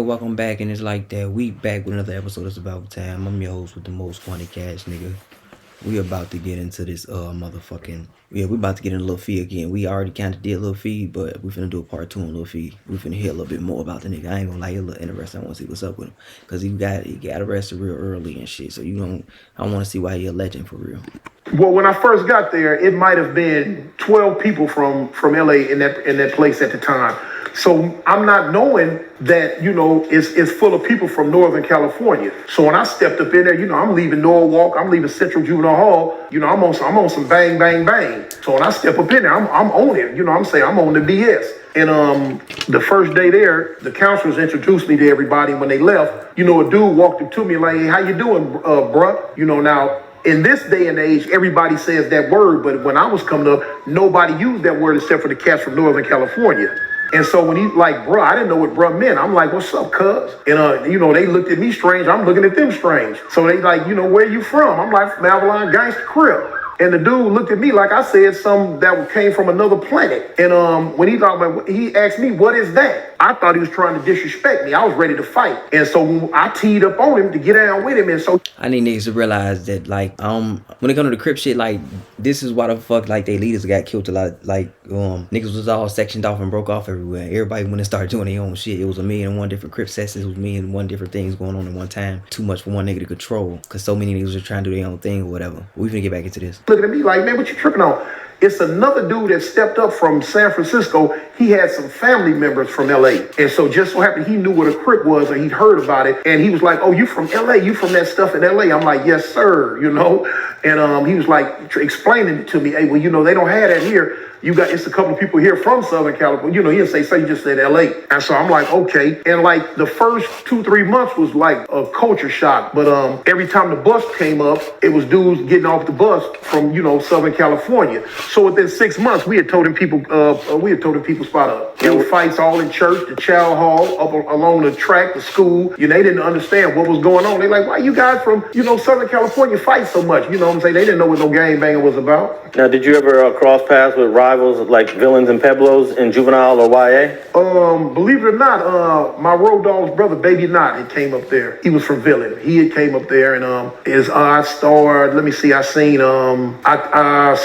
welcome back, and it's like that. We back with another episode. It's about time. I'm your host with the most funny cash, nigga. We about to get into this motherfucking we about to get into Lil Fee again. We already kind of did Lil Fee, but we finna do a part 2 on Lil Fee. We finna hear a little bit more about the nigga. I ain't gonna lie, he a little interesting. I want to see what's up with him, cause he got arrested real early and shit. So I want to see why he a legend for real. Well, when I first got there, it might have been 12 people from LA in that place at the time. So I'm not knowing that, it's full of people from Northern California. So when I stepped up in there, I'm leaving Norwalk, I'm leaving Central Juvenile Hall, I'm on some bang, bang, bang. So when I step up in there, I'm on it, I'm saying I'm on the BS. And the first day there, the counselors introduced me to everybody. And when they left, a dude walked up to me like, hey, how you doing, bruh? Now, in this day and age, everybody says that word, but when I was coming up, nobody used that word except for the cats from Northern California. And so when he's like, bruh, I didn't know what bruh meant. I'm like, what's up, cuz? And, they looked at me strange. I'm looking at them strange. So they like, where you from? I'm like, from Avalon Gangsta Crib. And the dude looked at me like I said something that came from another planet. And when he asked me, what is that? I thought he was trying to disrespect me. I was ready to fight. And so I teed up on him to get down with him. And so I need niggas to realize that, like, when it comes to the Crip shit, like, this is why the fuck, like, they leaders got killed a lot. Like, niggas was all sectioned off and broke off everywhere. Everybody, when they started doing their own shit, it was 1,000,001 different Crip sessions. It was 1,000,001 different things going on at one time. Too much for one nigga to control, because so many niggas are trying to do their own thing or whatever. We finna get back into this. Looking at me like, man, what you tripping on? It's another dude that stepped up from San Francisco. He had some family members from LA. And so just so happened he knew what a Crip was, and he'd heard about it. And he was like, oh, you from LA? You from that stuff in LA? I'm like, yes, sir, And he was like explaining it to me. Hey, well, they don't have that here. It's a couple of people here from Southern California. He didn't say, so you just said LA. And so I'm like, okay. And like the first 2-3 months was like a culture shock. But every time the bus came up, it was dudes getting off the bus from, Southern California. So within 6 months, we had told him people spot up. There were fights all in church, the chow hall, up along the track, the school. They didn't understand what was going on. They like, why you guys from, Southern California fight so much? You know what I'm saying? They didn't know what no gang banging was about. Now, did you ever cross paths with rivals like Villains and Peblos in Juvenile or YA? Believe it or not, my road dog's brother, Baby Knot, he came up there. He was from Villain. He had came up there, and I starred. Let me see. I seen I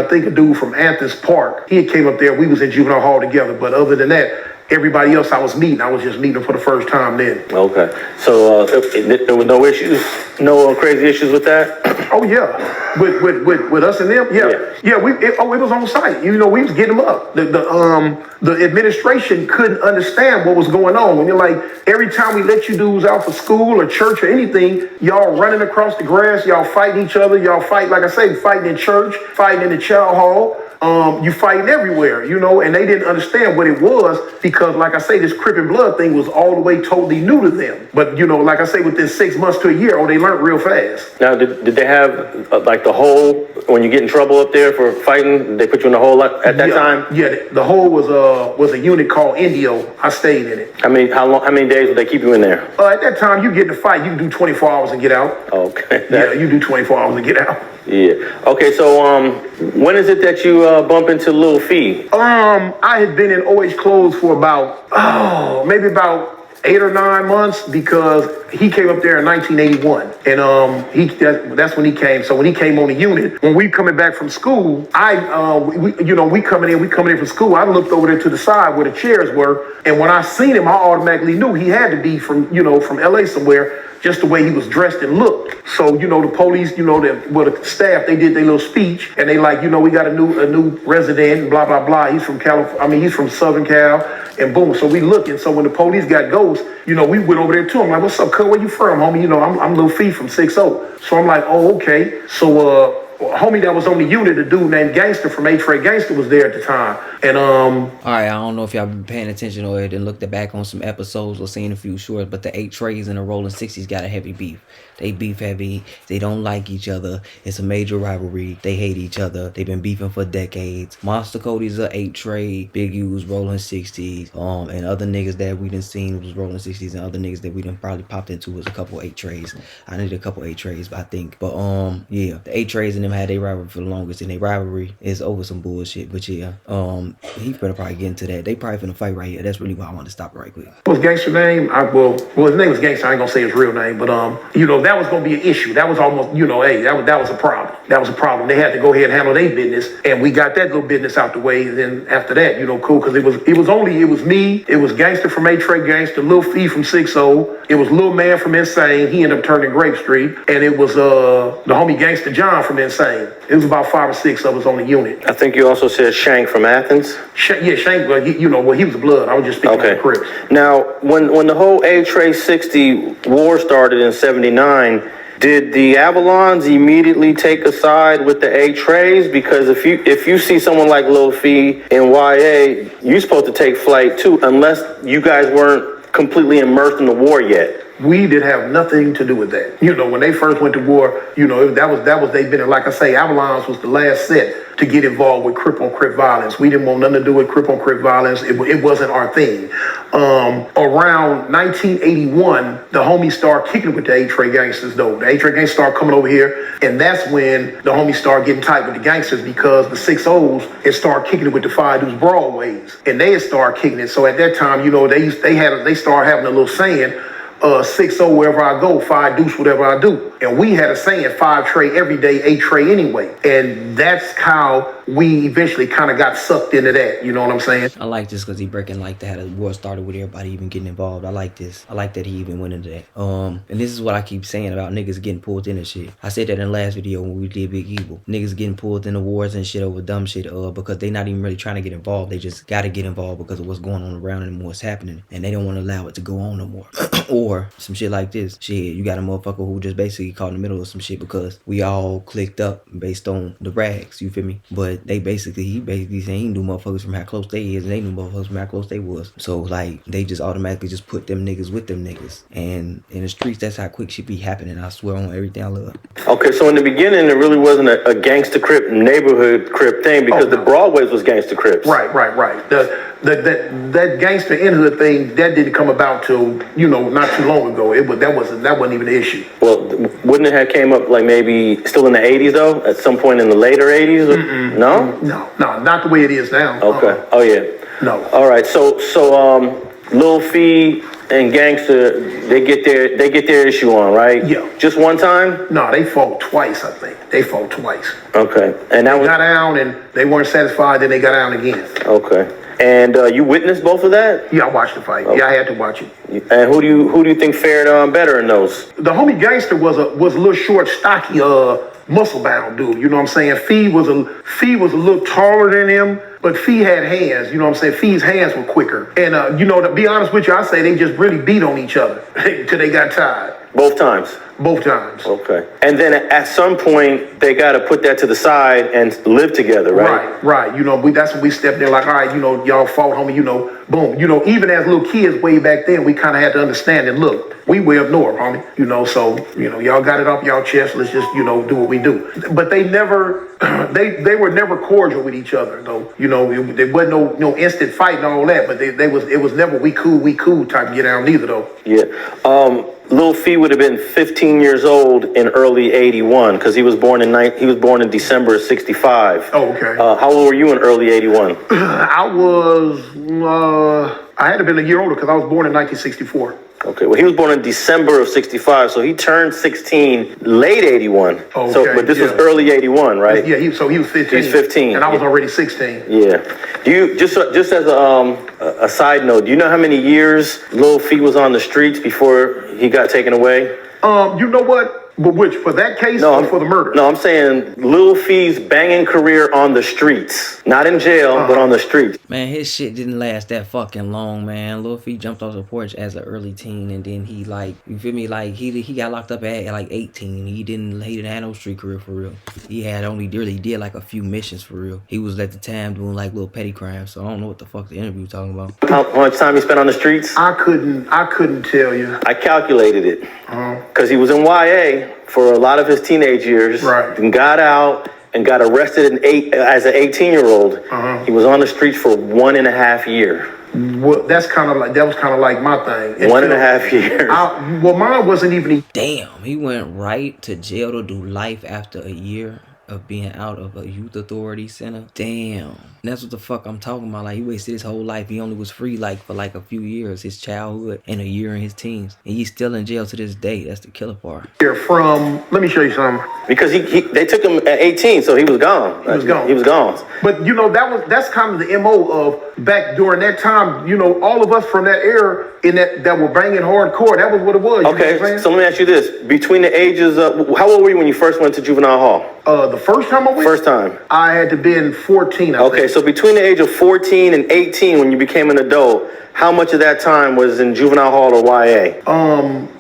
think a dude from Anthony's Park. He had came up there. We was in Juvenile Hall together. But other than that, everybody else I was just meeting them for the first time then. Okay. So there were no issues, no crazy issues with that? Oh yeah. With us and them, yeah. It was on site. We was getting them up. The administration couldn't understand what was going on. When you're like, every time we let you dudes out for school or church or anything, y'all running across the grass, y'all fighting each other, y'all fight, like I say, fighting in church, fighting in the chow hall. You fighting everywhere, and they didn't understand what it was because, like I say, this Crip and Blood thing was all the way totally new to them. But, like I say, within 6 months to a year, they learned real fast. Now, did they have, like, the hole, when you get in trouble up there for fighting, they put you in the hole at that time? Yeah, the hole was a unit called Indio. I stayed in it. How many days would they keep you in there? At that time, you get in a fight, you can do 24 hours and get out. Okay. Yeah, you do 24 hours and get out. Yeah. Okay, so when is it that you bump into Lil Fee? I had been in OH Clothes for maybe about 8 or 9 months because he came up there in 1981, and that's when he came. So when he came on the unit, when we coming back from school, we coming in from school. I looked over there to the side where the chairs were, and when I seen him, I automatically knew he had to be from LA somewhere. Just the way he was dressed and looked. So, the police, the staff, they did their little speech, and they like, we got a new resident, and blah, blah, blah. He's from he's from Southern Cal, and boom. So we looking. So when the police got Ghost, we went over there too. I'm like, what's up, cuz? Where you from, homie? I'm Lil Fee from 6-0. So I'm like, oh, okay. So, homie that was on the unit, a dude named Gangster from A-Trey Gangster was there at the time. And all right, I don't know if y'all been paying attention or then looked back on some episodes or seen a few shorts, but the 8 Trays and the Rolling 60s got a heavy beef. They beef heavy. They don't like each other. It's a major rivalry. They hate each other. They've been beefing for decades. Monster Cody's a 8 Tray. Big U's Rolling 60s. And other niggas that we done seen was Rolling 60s, and other niggas that we done probably popped into was a couple 8 Trays. I need a couple 8 Trays, I think. But yeah, the 8 Trays and them had their rivalry for the longest, and their rivalry is over some bullshit. But yeah, he better probably get into that. They probably finna fight right here. That's really why I want to stop right quick. What's Gangster name? Well, his name was Gangster. I ain't gonna say his real name, but that was gonna be an issue. That was almost, hey, that was a problem. That was a problem. They had to go ahead and handle their business, and we got that little business out the way. And then after that, cool, because it was me, it was Gangster from A-Tray Gangster, Lil Fee from 6-0, it was Lil Man from Insane. He ended up turning Grape Street, and it was the homie Gangster John from Insane. It was about 5 or 6 of us on the unit. I think you also said Shank from Athens. Yeah, Shank. He was Blood. I was just speaking on the Crips. Now, when the whole A-Tray 60 war started in '79. Did the Avalons immediately take a side with the A-Trays? Because if you see someone like Lil Fee in YA, you're supposed to take flight too, unless you guys weren't completely immersed in the war yet. We did have nothing to do with that. When they first went to war, that was they been, like I say, Avalons was the last set to get involved with Crip on Crip violence. We didn't want nothing to do with Crip on Crip violence. It wasn't our thing. Around 1981, the homies started kicking with the A-Tray gangsters though. The A-Tray gangsters started coming over here, and that's when the homies started getting tight with the gangsters because the 6-0s had started kicking it with the 5 Deuce Broadways, and they had started kicking it. So at that time, they started having a little saying, 6-0 wherever I go, 5 Deuce whatever I do. And we had a saying, 5 Tray every day, 8 Tray anyway. And that's how we eventually kind of got sucked into that. You know what I'm saying? I like this because he breaking like that. How the war started with everybody even getting involved. I like this. I like that he even went into that. And this is what I keep saying about niggas getting pulled in and shit. I said that in the last video when we did Big Evil. Niggas getting pulled into wars and shit over dumb shit. Because they not even really trying to get involved. They just got to get involved because of what's going on around them and what's happening. And they don't want to allow it to go on no more. Or some shit like this. Shit, you got a motherfucker who just basically caught in the middle of some shit because we all clicked up based on the rags, you feel me? But he basically saying he knew motherfuckers from how close they is, and they knew motherfuckers from how close they was. So like they just automatically just put them niggas with them niggas. And in the streets, that's how quick shit be happening. I swear on everything I love. Okay, so in the beginning, it really wasn't a gangster Crip neighborhood Crip thing because the Broadways was gangster Crips. Right. That gangster in hood thing that didn't come about till not too long ago. That wasn't even an issue. Well, wouldn't it have came up like maybe still in the 80s though? At some point in the later 80s? No, not the way it is now. Okay. Oh yeah. No. All right. So Lil Fee and Gangster, they get their issue on, right? Yeah. Just one time? No, they fought twice. I think they fought twice. Okay. And that they got down and they weren't satisfied. Then they got down again. Okay. And you witnessed both of that? Yeah, I watched the fight. Okay. Yeah, I had to watch it. And who do you think fared better in those? The homie Gangster was a little short, stocky, muscle bound dude. You know what I'm saying? Fee was a little taller than him, but Fee had hands. You know what I'm saying? Fee's hands were quicker. And to be honest with you, I say they just really beat on each other till they got tired. Both times? Both times. Okay. And then at some point, they got to put that to the side and live together, right? Right. That's when we stepped in like, all right, y'all fought, homie, boom. Even as little kids way back then, we kind of had to understand and look, we way up north, homie. So, y'all got it off y'all chest. Let's just, do what we do. But they never, they were never cordial with each other, though. There wasn't no instant fight and all that, but it was never we cool type of get down neither, though. Yeah. Lil Fee would have been 15 years old in early '81 because he was born in December of '65. Oh, okay. How old were you in early '81? I had to been a year older because I was born in 1964. Okay, well, he was born in December of '65, so he turned 16 late '81. Okay, so, but this was early '81, right? Yeah, so he was 15. He's 15, and I was already 16. Yeah. Do you just as a side note? Do you know how many years Lil Fee was on the streets before he got taken away? You know what? But which, for that case or for the murder? No, I'm saying Lil Fee's banging career on the streets. Not in jail, but on the streets. Man, his shit didn't last that fucking long, man. Lil Fee jumped off the porch as an early teen, and then he you feel me? Like, he got locked up at like 18. He didn't have no street career for real. He had only really did like a few missions for real. He was at the time doing like little petty crimes, so I don't know what the fuck the interview talking about. How much time he spent on the streets? I couldn't tell you. I calculated it. Because he was in YA for a lot of his teenage years, right? And got out and got arrested as an 18-year-old. He was on the streets for 1.5 years. Well, that was kind of like my thing. 1.5 years. Mine wasn't even. Damn, he went right to jail to do life after a year of being out of a youth authority center. Damn. And that's what the fuck I'm talking about. Like, he wasted his whole life. He only was free like for like a few years, his childhood and a year in his teens. And he's still in jail to this day. That's the killer part. Here from, let me show you something. Because they took him at 18, so he was gone. He was gone. He was gone. But you know, that's kind of the MO of back during that time, you know, all of us from that era that were banging hardcore, that was what it was. You know what I'm Okay, saying? so let me ask you this. Between the ages of, how old were you when you first went to juvenile hall? The first time I went? First time. I had to been 14, I Okay, think. so between the age of 14 and 18 when you became an adult, how much of that time was in juvenile hall or YA?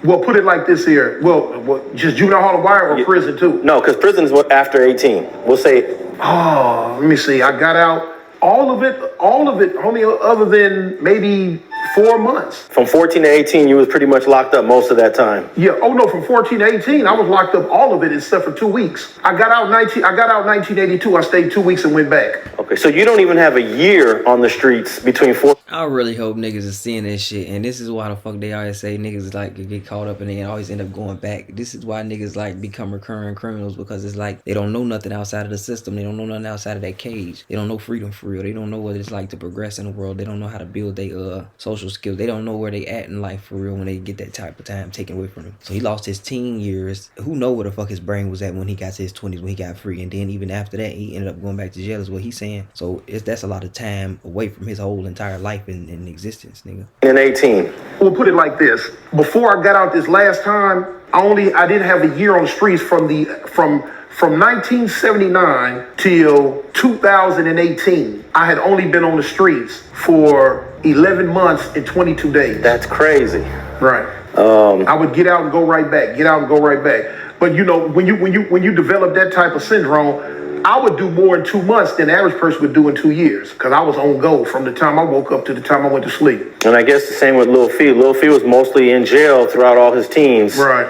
Well, put it like this here. Well, just juvenile hall of wire or prison too? No, because prison is after 18. We'll say, Oh, let me see. I got out all of it, only other than maybe 4 months. from 14 to 18, you was pretty much locked up most of that time. Yeah. Oh no, from 14 to 18, I was locked up all of it except for 2 weeks. I got out 1982. I stayed 2 weeks and went back. Okay, so you don't even have a year on the streets between 4. I really hope niggas is seeing this shit, and this is why the fuck they always say niggas like get caught up and they always end up going back. This is why niggas like become recurring criminals, because it's like they don't know nothing outside of the system. They don't know nothing outside of that cage. They don't know freedom for real. They don't know what it's like to progress in the world. They don't know how to build their social skills. They don't know where they at in life for real when they get that type of time taken away from them. So he lost his teen years. Who know where the fuck his brain was at when he got to his 20s, when he got free, and then even after that he ended up going back to jail is what he's saying. So that's a lot of time away from his whole entire life in existence, nigga. And 18. We'll put it like this. Before I got out this last time, I didn't have a year on the streets from 1979 till 2018. I had only been on the streets for 11 months and 22 days. That's crazy. Right. I would get out and go right back. Get out and go right back. But you know, when you develop that type of syndrome, I would do more in 2 months than the average person would do in 2 years, because I was on go from the time I woke up to the time I went to sleep. And I guess the same with Lil Fee. Lil Fee was mostly in jail throughout all his teens. Right.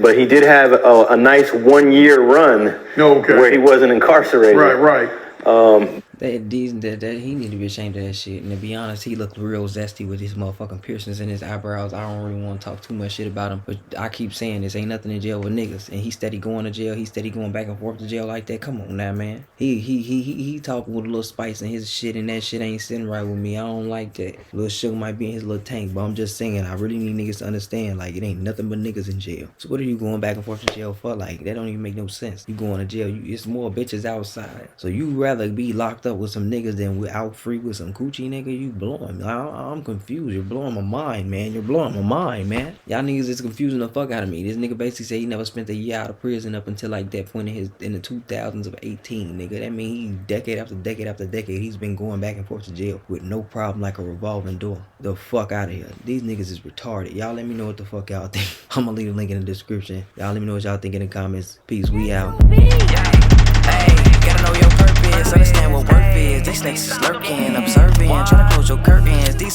But he did have a nice 1 year run where he wasn't incarcerated. Right. He need to be ashamed of that shit. And to be honest, he looked real zesty with his motherfucking piercings in his eyebrows. I don't really want to talk too much shit about him, but I keep saying this ain't nothing in jail with niggas. And he steady going to jail. He steady going back and forth to jail like that. Come on now, man. He talking with a little spice in his shit, and that shit ain't sitting right with me. I don't like that. Lil Sugar might be in his little tank, but I'm just saying I really need niggas to understand, like, it ain't nothing but niggas in jail. So what are you going back and forth to jail for? Like, that don't even make no sense. You going to jail, it's more bitches outside. So you rather be locked up with some niggas than we out free with some coochie, nigga? You blowing me. I'm confused. You're blowing my mind, man. You're blowing my mind, man. Y'all niggas is confusing the fuck out of me. This nigga basically said he never spent a year out of prison up until like that point in the 2000s of 18, nigga. That mean he decade after decade after decade he's been going back and forth to jail with no problem, like a revolving door. The fuck out of here. These niggas is retarded. Y'all let me know what the fuck y'all think. I'm gonna leave a link in the description. Y'all let me know what y'all think in the comments. Peace. We out. Hey, gotta know your purpose, understand what worth is. They snakes is lurking, observing, trying to close your curtains. These